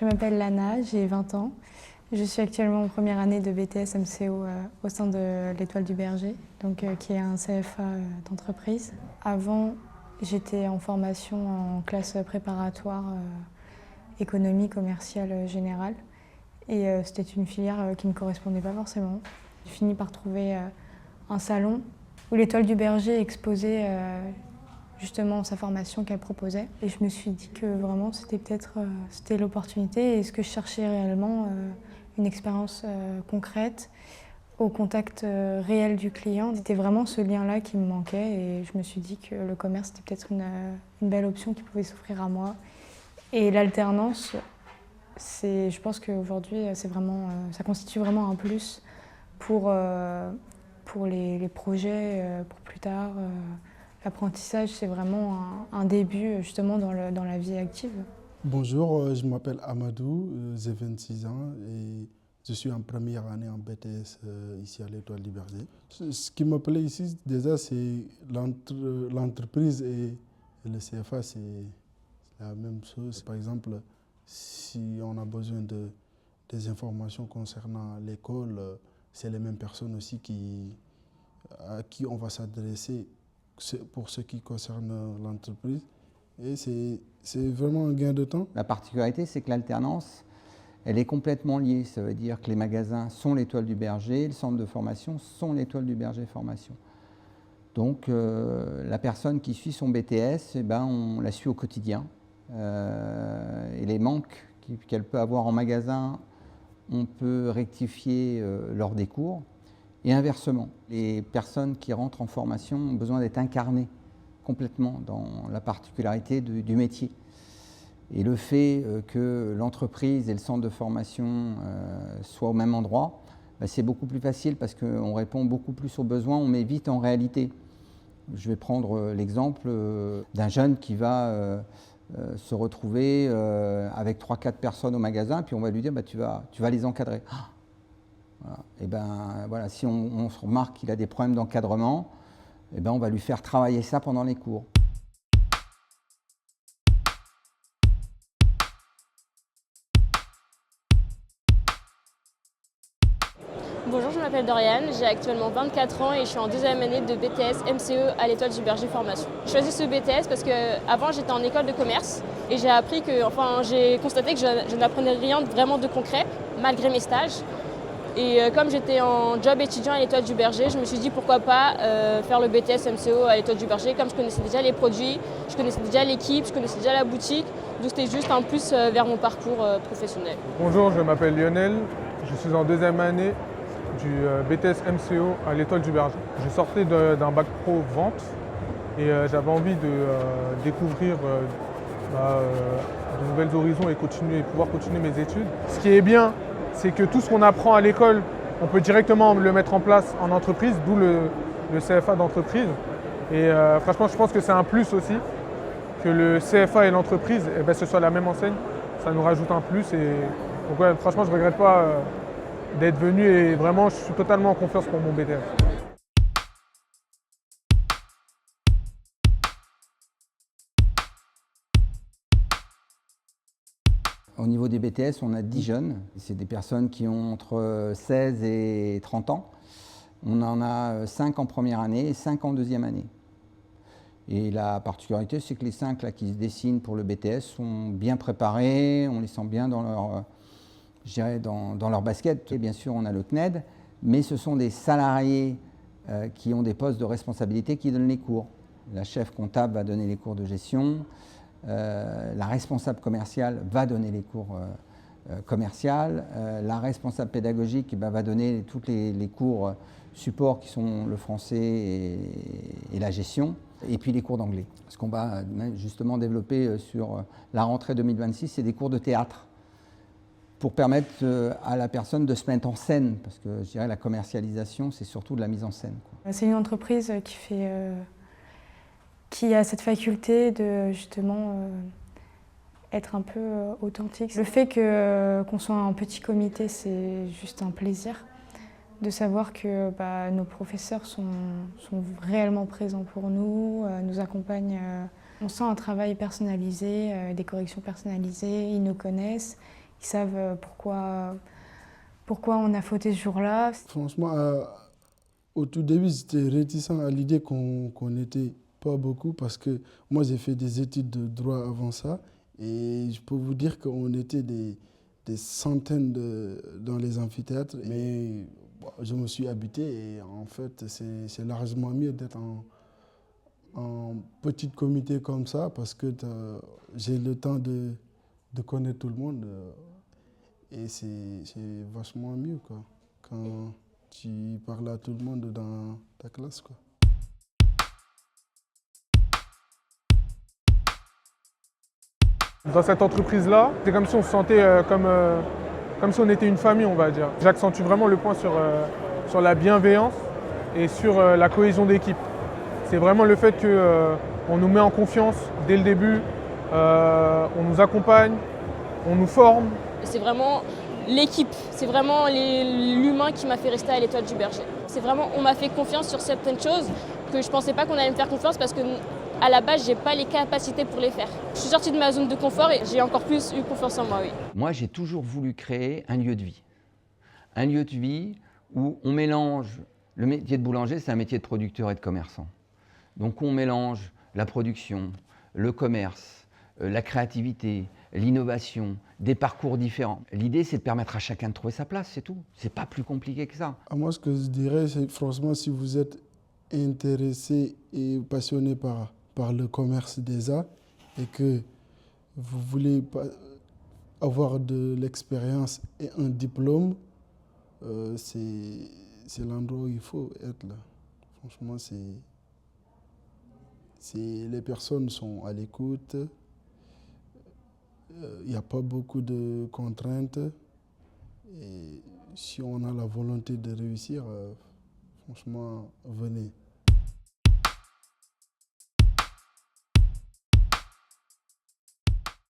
Je m'appelle Lana, j'ai 20 ans. Je suis actuellement en première année de BTS MCO au sein de l'Étoile du Berger, qui est un CFA d'entreprise. Avant, j'étais en formation en classe préparatoire économie commerciale générale. Et c'était une filière qui ne me correspondait pas forcément. J'ai fini par trouver un salon où l'Étoile du Berger exposait justement sa formation qu'elle proposait. Et je me suis dit que vraiment c'était l'opportunité et ce que je cherchais réellement, une expérience concrète, au contact réel du client. C'était vraiment ce lien-là qui me manquait et je me suis dit que le commerce était peut-être une belle option qui pouvait s'offrir à moi. Et l'alternance, je pense qu'aujourd'hui, ça constitue vraiment un plus pour les projets, pour plus tard. L'apprentissage, c'est vraiment un début justement dans la vie active. Bonjour, je m'appelle Amadou, j'ai 26 ans et je suis en première année en BTS ici à l'Étoile du Berger. Ce qui me plaît ici, déjà, c'est l'entreprise et le CFA, c'est la même chose. Par exemple, si on a besoin des informations concernant l'école, c'est les mêmes personnes aussi à qui on va s'adresser pour ce qui concerne l'entreprise. Et c'est vraiment un gain de temps. La particularité, c'est que l'alternance, elle est complètement liée. Ça veut dire que les magasins sont l'Étoile du Berger, le centre de formation sont l'Étoile du Berger Formation. Donc la personne qui suit son BTS, on la suit au quotidien. Et les manques qu'elle peut avoir en magasin, on peut rectifier lors des cours. Et inversement, les personnes qui rentrent en formation ont besoin d'être incarnées complètement dans la particularité du métier. Et le fait que l'entreprise et le centre de formation soient au même endroit, c'est beaucoup plus facile parce qu'on répond beaucoup plus aux besoins, on met vite en réalité. Je vais prendre l'exemple d'un jeune qui va se retrouver avec 3-4 personnes au magasin, puis on va lui dire tu vas les encadrer. Voilà. Et voilà, si on remarque qu'il a des problèmes d'encadrement, on va lui faire travailler ça pendant les cours. Bonjour, je m'appelle Doriane, j'ai actuellement 24 ans et je suis en deuxième année de BTS MCE à l'Étoile du Berger Formation. J'ai choisi ce BTS parce qu'avant j'étais en école de commerce et j'ai constaté que je n'apprenais rien vraiment de concret malgré mes stages. Et comme j'étais en job étudiant à l'Étoile du Berger, je me suis dit pourquoi pas faire le BTS MCO à l'Étoile du Berger, comme je connaissais déjà les produits, je connaissais déjà l'équipe, je connaissais déjà la boutique, donc c'était juste un plus vers mon parcours professionnel. Bonjour, je m'appelle Lionel, je suis en deuxième année du BTS MCO à l'Étoile du Berger. Je sortais d'un bac pro vente et j'avais envie de découvrir de nouvelles horizons et pouvoir continuer mes études. Ce qui est bien, c'est que tout ce qu'on apprend à l'école, on peut directement le mettre en place en entreprise, d'où le CFA d'entreprise. Et franchement, je pense que c'est un plus aussi, que le CFA et l'entreprise, ce soit la même enseigne. Ça nous rajoute un plus. Donc ouais, franchement, je ne regrette pas d'être venu et vraiment, je suis totalement en confiance pour mon BTS. Au niveau des BTS, on a 10 jeunes. C'est des personnes qui ont entre 16 et 30 ans. On en a 5 en première année et 5 en deuxième année. Et la particularité, c'est que les 5 là, qui se dessinent pour le BTS sont bien préparés, on les sent bien dans leur basket. Et bien sûr, on a le CNED, mais ce sont des salariés qui ont des postes de responsabilité qui donnent les cours. La chef comptable va donner les cours de gestion. La responsable commerciale va donner les cours commerciaux, la responsable pédagogique va donner tous les cours support qui sont le français et la gestion, et puis les cours d'anglais. Ce qu'on va justement développer sur la rentrée 2026, c'est des cours de théâtre pour permettre à la personne de se mettre en scène, parce que je dirais la commercialisation, c'est surtout de la mise en scène. C'est une entreprise qui a cette faculté de justement être un peu authentique. Le fait qu'on soit un petit comité, c'est juste un plaisir de savoir que nos professeurs sont réellement présents pour nous, nous accompagnent. On sent un travail personnalisé, des corrections personnalisées, ils nous connaissent Ils savent pourquoi on a fauté ce jour-là. Franchement, au tout début, j'étais réticent à l'idée qu'on n'était pas beaucoup parce que moi, j'ai fait des études de droit avant ça et je peux vous dire qu'on était des centaines dans les amphithéâtres. Mais bon, je me suis habitué et en fait, c'est largement mieux d'être en petit comité comme ça parce que j'ai le temps de connaître tout le monde et c'est vachement mieux quoi, quand tu parles à tout le monde dans ta classe, quoi. Dans cette entreprise-là, c'est comme si on se sentait comme si on était une famille, on va dire. J'accentue vraiment le point sur la bienveillance et sur la cohésion d'équipe. C'est vraiment le fait qu'on nous met en confiance dès le début, on nous accompagne, on nous forme. C'est vraiment l'équipe, c'est vraiment l'humain qui m'a fait rester à l'Étoile du Berger. C'est vraiment, on m'a fait confiance sur certaines choses que je ne pensais pas qu'on allait me faire confiance parce que à la base, je n'ai pas les capacités pour les faire. Je suis sortie de ma zone de confort et j'ai encore plus eu confiance en moi, oui. Moi, j'ai toujours voulu créer un lieu de vie. Un lieu de vie où on mélange, le métier de boulanger, c'est un métier de producteur et de commerçant. Donc on mélange la production, le commerce, la créativité, l'innovation, des parcours différents. L'idée, c'est de permettre à chacun de trouver sa place, c'est tout. C'est pas plus compliqué que ça. Moi, ce que je dirais, c'est franchement, si vous êtes intéressé et passionné par le commerce des arts et que vous voulez avoir de l'expérience et un diplôme, c'est l'endroit où il faut être là. Franchement, les personnes sont à l'écoute. Il n'y a pas beaucoup de contraintes. Et si on a la volonté de réussir, franchement, venez.